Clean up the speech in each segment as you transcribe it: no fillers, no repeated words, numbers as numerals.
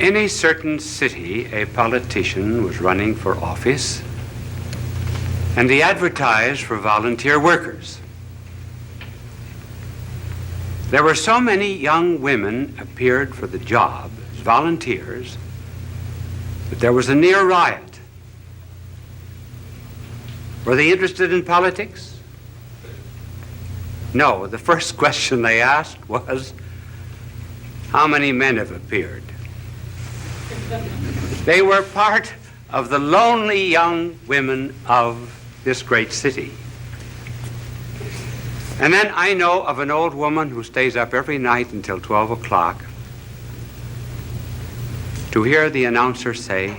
In a certain city, a politician was running for office, and he advertised for volunteer workers. There were so many young women appeared for the job as volunteers that there was a near riot. Were they interested in politics? No. The first question they asked was, how many men have appeared? They were part of the lonely young women of this great city. And then I know of an old woman who stays up every night until 12 o'clock to hear the announcer say,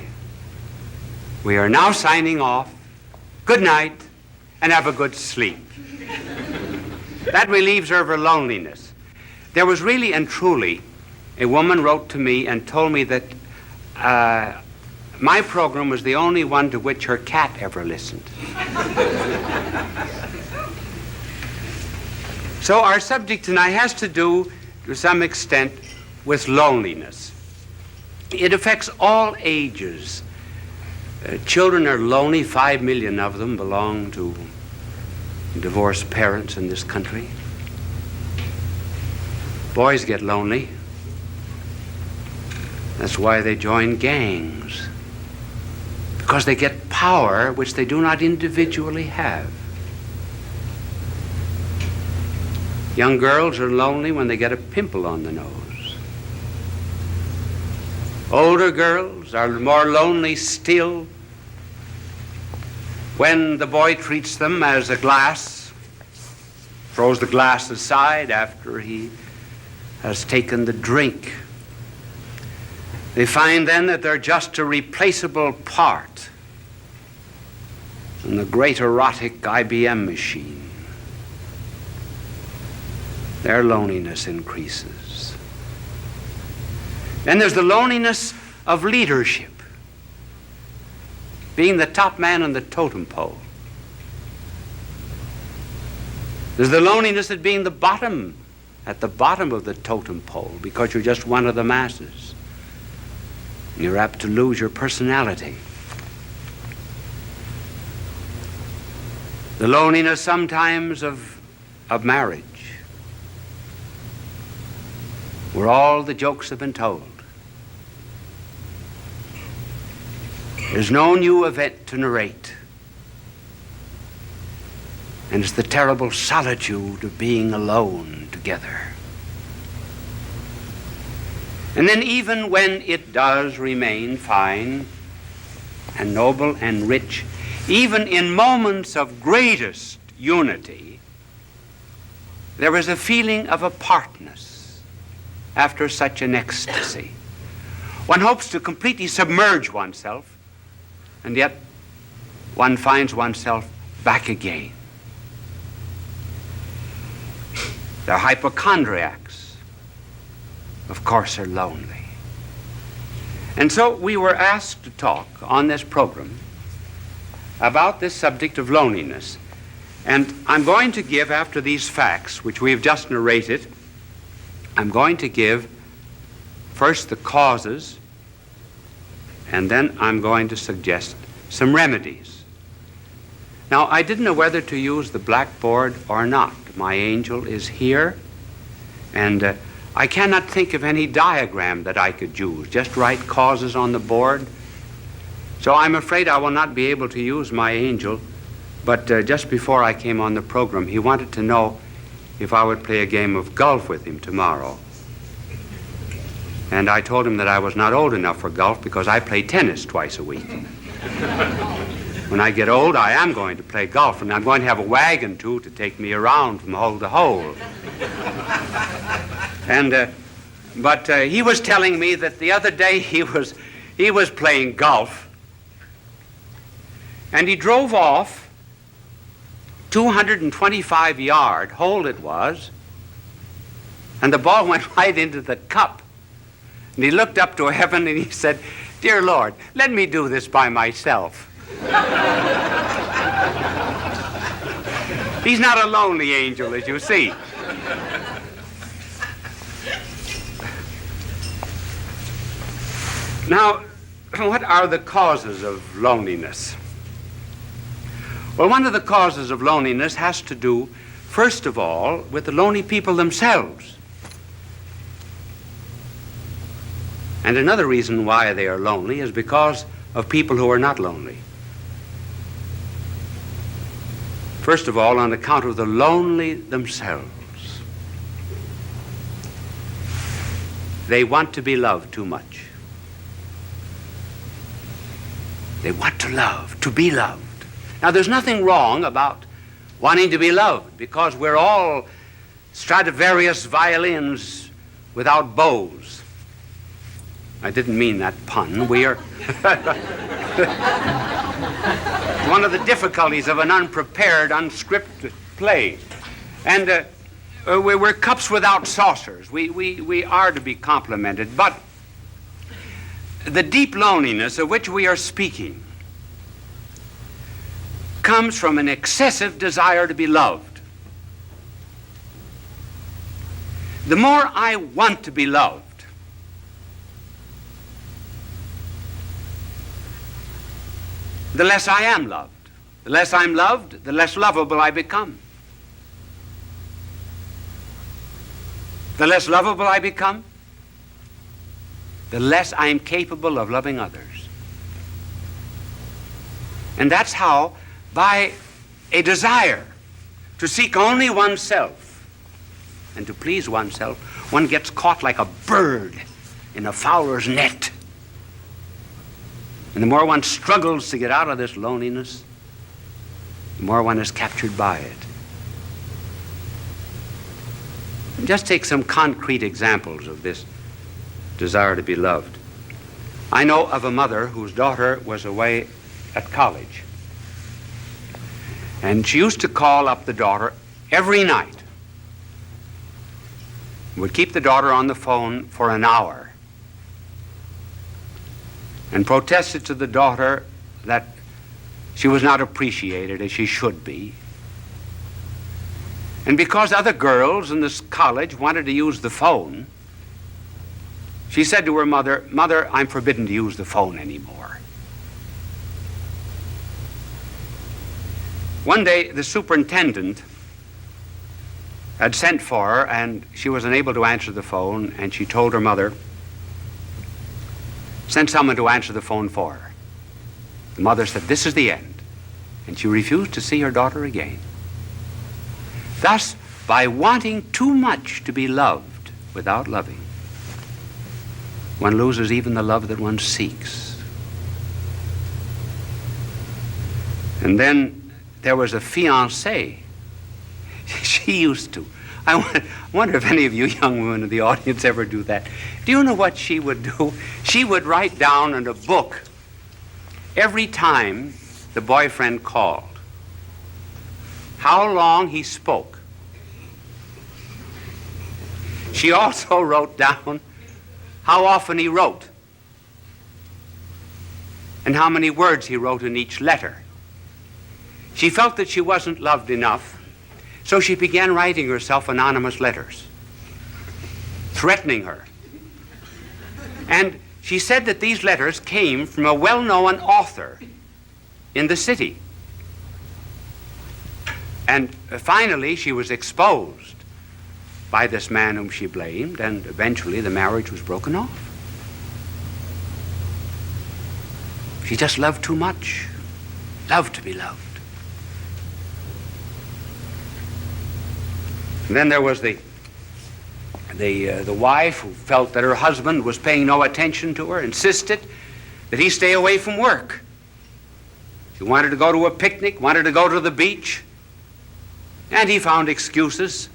"We are now signing off. Good night, and have a good sleep." That relieves her of her loneliness. There was really and truly, a woman wrote to me and told me that my program was the only one to which her cat ever listened. So our subject tonight has to do, to some extent, with loneliness. It affects all ages. Children are lonely. 5 million of them belong to divorced parents in this country. Boys get lonely. That's why they join gangs, because they get power which they do not individually have. Young girls are lonely when they get a pimple on the nose. Older girls are more lonely still when the boy treats them as a glass, throws the glass aside after he has taken the drink. They find then that they're just a replaceable part in the great erotic IBM machine. Their loneliness increases. Then there's the loneliness of leadership, being the top man on the totem pole. There's the loneliness of being at the bottom of the totem pole, because you're just one of the masses. You're apt to lose your personality. The loneliness sometimes of marriage, where all the jokes have been told. There's no new event to narrate. And it's the terrible solitude of being alone together. And then even when it does remain fine and noble and rich, even in moments of greatest unity, there is a feeling of apartness after such an ecstasy. One hopes to completely submerge oneself, and yet one finds oneself back again. The hypochondriacs, of course, are lonely. And so we were asked to talk on this program about this subject of loneliness. And I'm going to give, after these facts, which we've just narrated, I'm going to give first the causes, and then I'm going to suggest some remedies. Now, I didn't know whether to use the blackboard or not. My angel is here, and I cannot think of any diagram that I could use. Just write causes on the board. So I'm afraid I will not be able to use my angel, but just before I came on the program, he wanted to know if I would play a game of golf with him tomorrow. And I told him that I was not old enough for golf because I play tennis twice a week. When I get old, I am going to play golf, and I'm going to have a wagon, too, to take me around from hole to hole. But he was telling me that the other day he was playing golf, and he drove off 225-yard hole it was, and the ball went right into the cup. And he looked up to heaven and he said, "Dear Lord, let me do this by myself." He's not a lonely angel, as you see. Now, what are the causes of loneliness? Well, one of the causes of loneliness has to do, first of all, with the lonely people themselves. And another reason why they are lonely is because of people who are not lonely. First of all, on account of the lonely themselves. They want to be loved too much. They want to love, to be loved. Now, there's nothing wrong about wanting to be loved, because we're all Stradivarius violins without bows. I didn't mean that pun. We are one of the difficulties of an unprepared, unscripted play. And we're cups without saucers. We are to be complimented. But the deep loneliness of which we are speaking comes from an excessive desire to be loved. The more I want to be loved, the less I am loved. The less I'm loved, the less lovable I become. The less lovable I become, the less I am capable of loving others. And that's how, by a desire to seek only oneself and to please oneself, one gets caught like a bird in a fowler's net. And the more one struggles to get out of this loneliness, the more one is captured by it. Just take some concrete examples of this desire to be loved. I know of a mother whose daughter was away at college. And she used to call up the daughter every night. Would keep the daughter on the phone for an hour and protested to the daughter that she was not appreciated as she should be. And because other girls in this college wanted to use the phone, she said to her mother, "Mother, I'm forbidden to use the phone anymore." One day, the superintendent had sent for her, and she was unable to answer the phone, and she told her mother, "Send someone to answer the phone for her." The mother said, "This is the end." And she refused to see her daughter again. Thus, by wanting too much to be loved without loving, one loses even the love that one seeks. And then there was a fiancée. She used to. I wonder if any of you young women in the audience ever do that. Do you know what she would do? She would write down in a book every time the boyfriend called how long he spoke. She also wrote down how often he wrote and how many words he wrote in each letter. She felt that she wasn't loved enough, so she began writing herself anonymous letters, threatening her. And she said that these letters came from a well-known author in the city. And finally, she was exposed by this man whom she blamed, and eventually the marriage was broken off. She just loved too much, loved to be loved. And then there was the wife who felt that her husband was paying no attention to her, insisted that he stay away from work. She wanted to go to a picnic, wanted to go to the beach, and he found excuses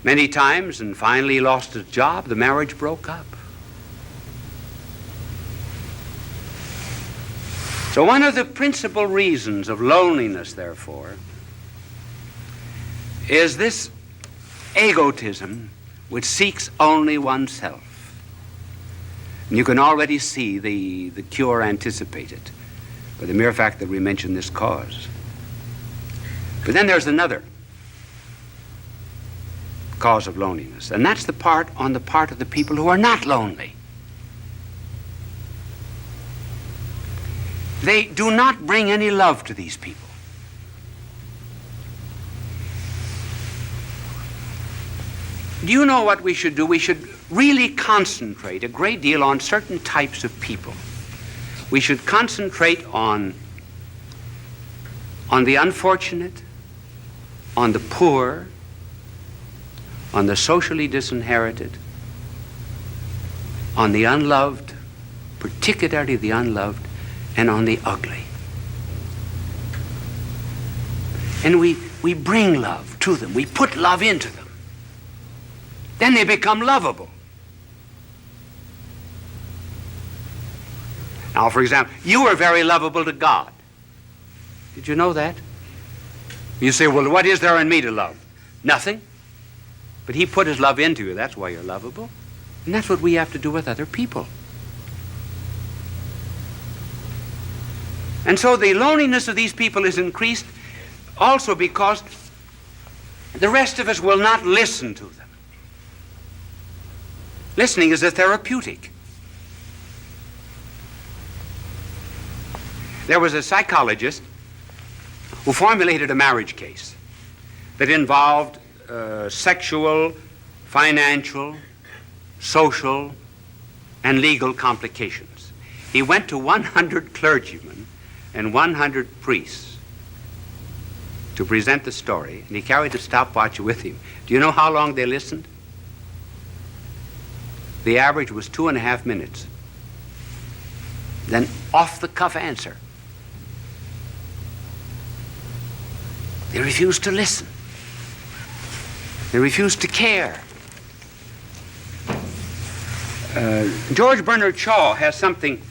many times, and finally he lost his job. The marriage broke up. So one of the principal reasons of loneliness, therefore, is this egotism which seeks only oneself. And you can already see the cure anticipated by the mere fact that we mention this cause. But then there's another cause of loneliness, and that's on the part of the people who are not lonely. they do not bring any love to these people. Do you know what we should do? We should really concentrate a great deal on certain types of people. We should concentrate on the unfortunate, on the poor, on the socially disinherited, on the unloved, particularly the unloved, and on the ugly. And we bring love to them. We put love into them. Then they become lovable. Now, for example, you are very lovable to God. Did you know that? You say, well, what is there in me to love? Nothing. But he put his love into you. That's why you're lovable. And that's what we have to do with other people. And so the loneliness of these people is increased also because the rest of us will not listen to them. Listening is a therapeutic. There was a psychologist who formulated a marriage case that involved sexual, financial, social, and legal complications. He went to 100 clergymen and 100 priests to present the story, and he carried a stopwatch with him. Do you know how long they listened? The average was 2.5 minutes. Then off-the-cuff answer. They refused to listen. They refused to care. George Bernard Shaw has something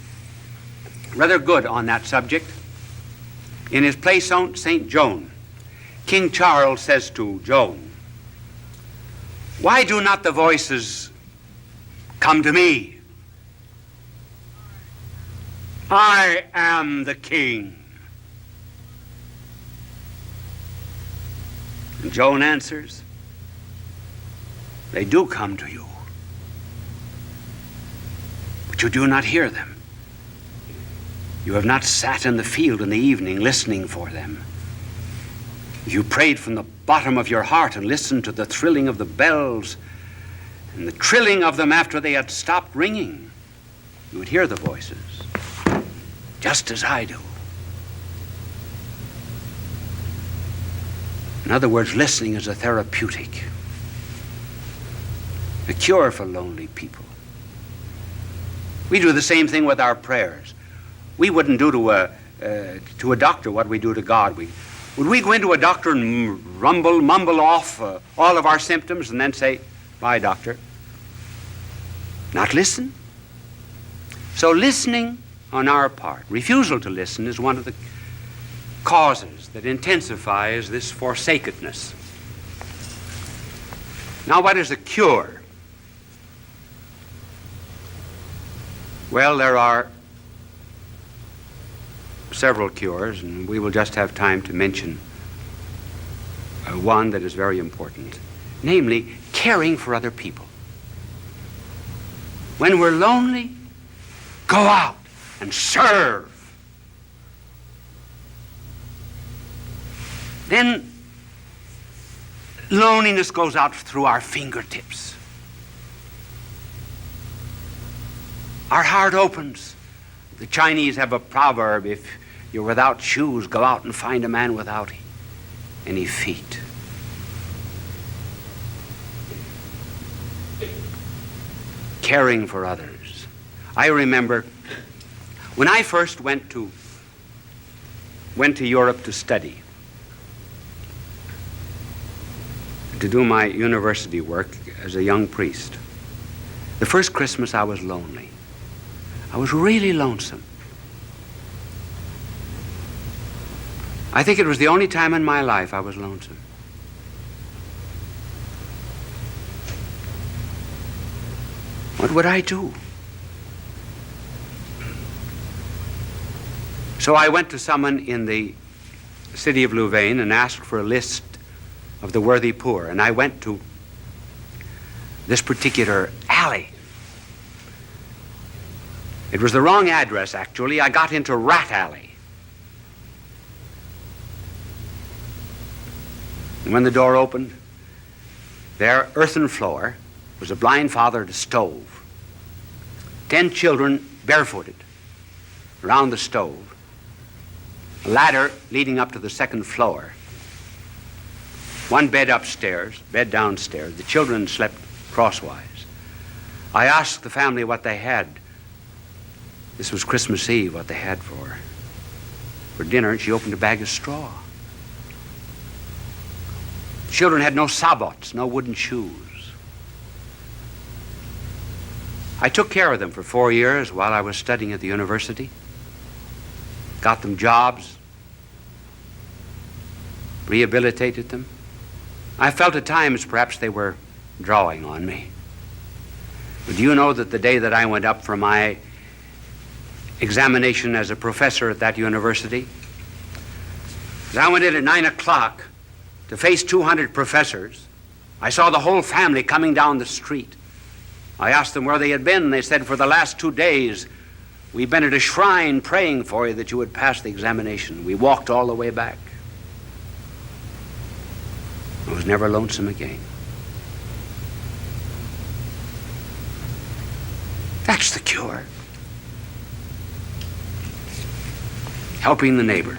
rather good on that subject. In his play St. Joan, King Charles says to Joan, "Why do not the voices come to me? I am the king." And Joan answers, "They do come to you, but you do not hear them. You have not sat in the field in the evening listening for them. If you prayed from the bottom of your heart and listened to the thrilling of the bells and the trilling of them after they had stopped ringing, you would hear the voices, just as I do." In other words, listening is a therapeutic, a cure for lonely people. We do the same thing with our prayers. We wouldn't do to a doctor what we do to God. Would we go into a doctor and mumble off all of our symptoms and then say, "Bye, doctor"? Not listen. So listening on our part, refusal to listen, is one of the causes that intensifies this forsakenness. Now, what is a cure? Well, there are several cures, and we will just have time to mention one that is very important, namely caring for other people. When we're lonely, go out and serve. Then loneliness goes out through our fingertips. Our heart opens. The Chinese have a proverb, if you're without shoes, go out and find a man without any feet. Caring for others. I remember when I first went to Europe to study, to do my university work as a young priest. The first Christmas I was lonely. I was really lonesome. I think it was the only time in my life I was lonesome. What would I do? So I went to someone in the city of Louvain and asked for a list of the worthy poor. And I went to this particular alley. It was the wrong address, actually. I got into Rat Alley. And when the door opened, there, earthen floor, was a blind father at a stove. 10 children barefooted around the stove. A ladder leading up to the second floor. One bed upstairs, bed downstairs. The children slept crosswise. I asked the family what they had. This was Christmas Eve, what they had for dinner, and she opened a bag of straw. Children had no sabots, no wooden shoes. I took care of them for 4 years while I was studying at the university. Got them jobs, rehabilitated them. I felt at times perhaps they were drawing on me. But do you know that the day that I went up for my examination as a professor at that university, as I went in at 9 o'clock to face 200 professors, I saw the whole family coming down the street. I asked them where they had been, and they said, for the last 2 days, we've been at a shrine praying for you that you would pass the examination. We walked all the way back. I was never lonesome again. That's the cure. Helping the neighbor.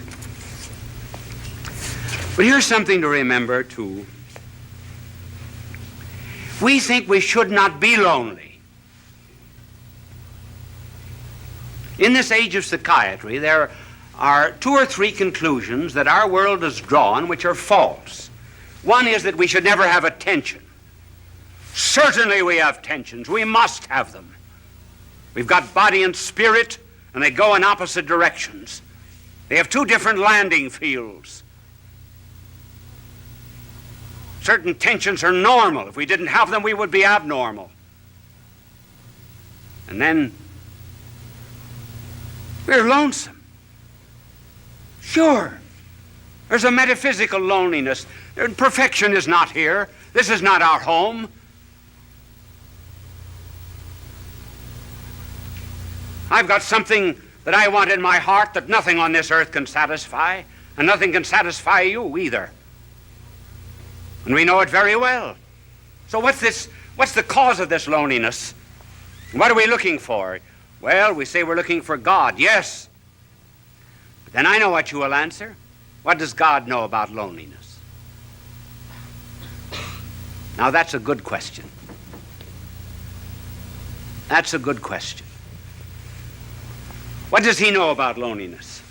But here's something to remember, too. We think we should not be lonely. In this age of psychiatry, there are 2 or 3 conclusions that our world has drawn which are false. One is that we should never have a tension. Certainly we have tensions. We must have them. We've got body and spirit, and they go in opposite directions. They have 2 different landing fields. Certain tensions are normal. If we didn't have them, we would be abnormal. And then we're lonesome. Sure. There's a metaphysical loneliness. Perfection is not here. This is not our home. I've got something that I want in my heart that nothing on this earth can satisfy, and nothing can satisfy you either. And we know it very well. So what's the cause of this loneliness? What are we looking for? Well, we say we're looking for God. Yes. But then I know what you will answer. What does God know about loneliness? Now that's a good question. That's a good question. What does he know about loneliness?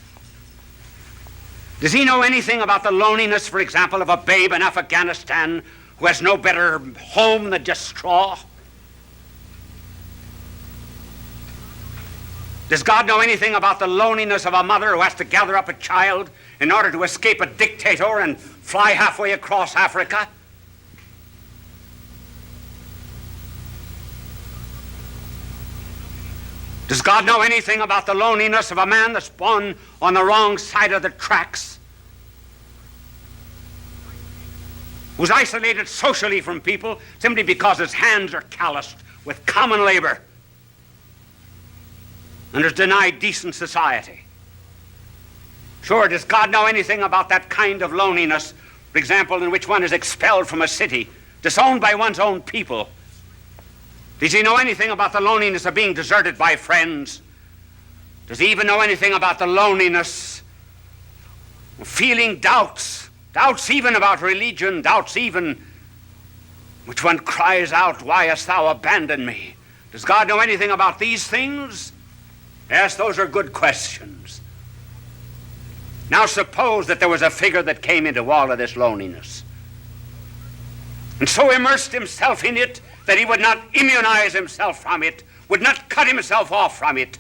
Does he know anything about the loneliness, for example, of a babe in Afghanistan who has no better home than just straw? Does God know anything about the loneliness of a mother who has to gather up a child in order to escape a dictator and fly halfway across Africa? Does God know anything about the loneliness of a man that's born on the wrong side of the tracks? Who's isolated socially from people simply because his hands are calloused with common labor and is denied decent society? Sure, does God know anything about that kind of loneliness, for example, in which one is expelled from a city, disowned by one's own people? Does he know anything about the loneliness of being deserted by friends? Does he even know anything about the loneliness of feeling doubts? Doubts even about religion, doubts even which one cries out, "Why hast thou abandoned me?" Does God know anything about these things? Yes, those are good questions. Now suppose that there was a figure that came into all of this loneliness and so immersed himself in it that he would not immunize himself from it, would not cut himself off from it.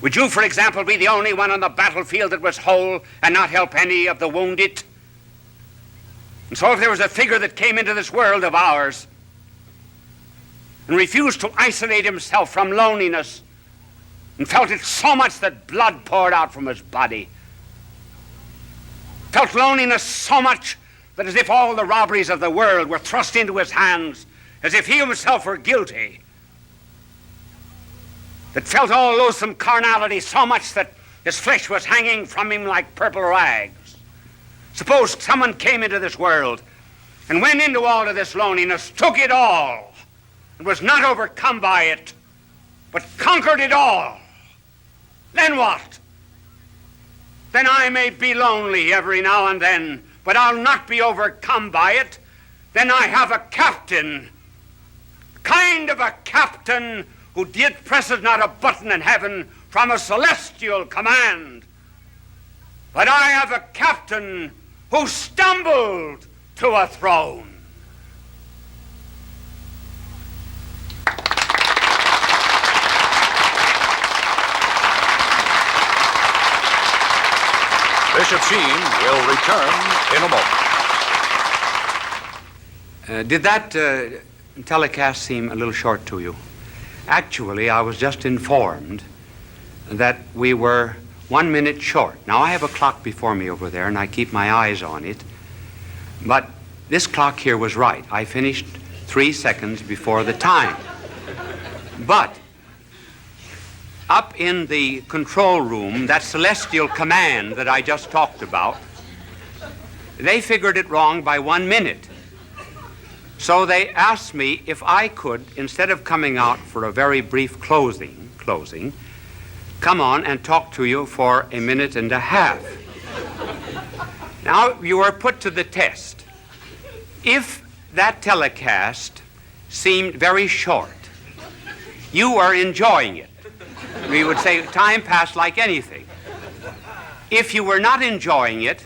Would you, for example, be the only one on the battlefield that was whole and not help any of the wounded? And so if there was a figure that came into this world of ours and refused to isolate himself from loneliness and felt it so much that blood poured out from his body, felt loneliness so much that as if all the robberies of the world were thrust into his hands, as if he himself were guilty, that felt all loathsome carnality so much that his flesh was hanging from him like purple rags. Suppose someone came into this world and went into all of this loneliness, took it all, and was not overcome by it, but conquered it all. Then what? Then I may be lonely every now and then, but I'll not be overcome by it. Then I have a captain, kind of a captain who did presses not a button in heaven from a celestial command. But I have a captain who stumbled to a throne. Bishop Sheen will return in a moment. Did that telecast seem a little short to you? Actually, I was just informed that we were 1 minute short. Now, I have a clock before me over there, and I keep my eyes on it. But this clock here was right. I finished 3 seconds before the time. But up in the control room, that celestial command that I just talked about, they figured it wrong by 1 minute. So they asked me if I could, instead of coming out for a very brief closing, come on and talk to you for 1.5 minutes. Now, you are put to the test. If that telecast seemed very short, you are enjoying it. We would say time passed like anything. If you were not enjoying it,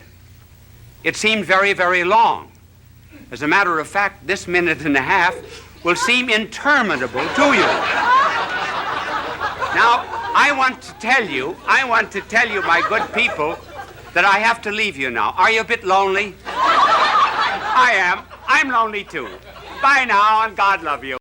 it seemed very, very long. As a matter of fact, this 1.5 minutes will seem interminable to you. Now, I want to tell you, my good people, that I have to leave you now. Are you a bit lonely? I am. I'm lonely too. Bye now, and God love you.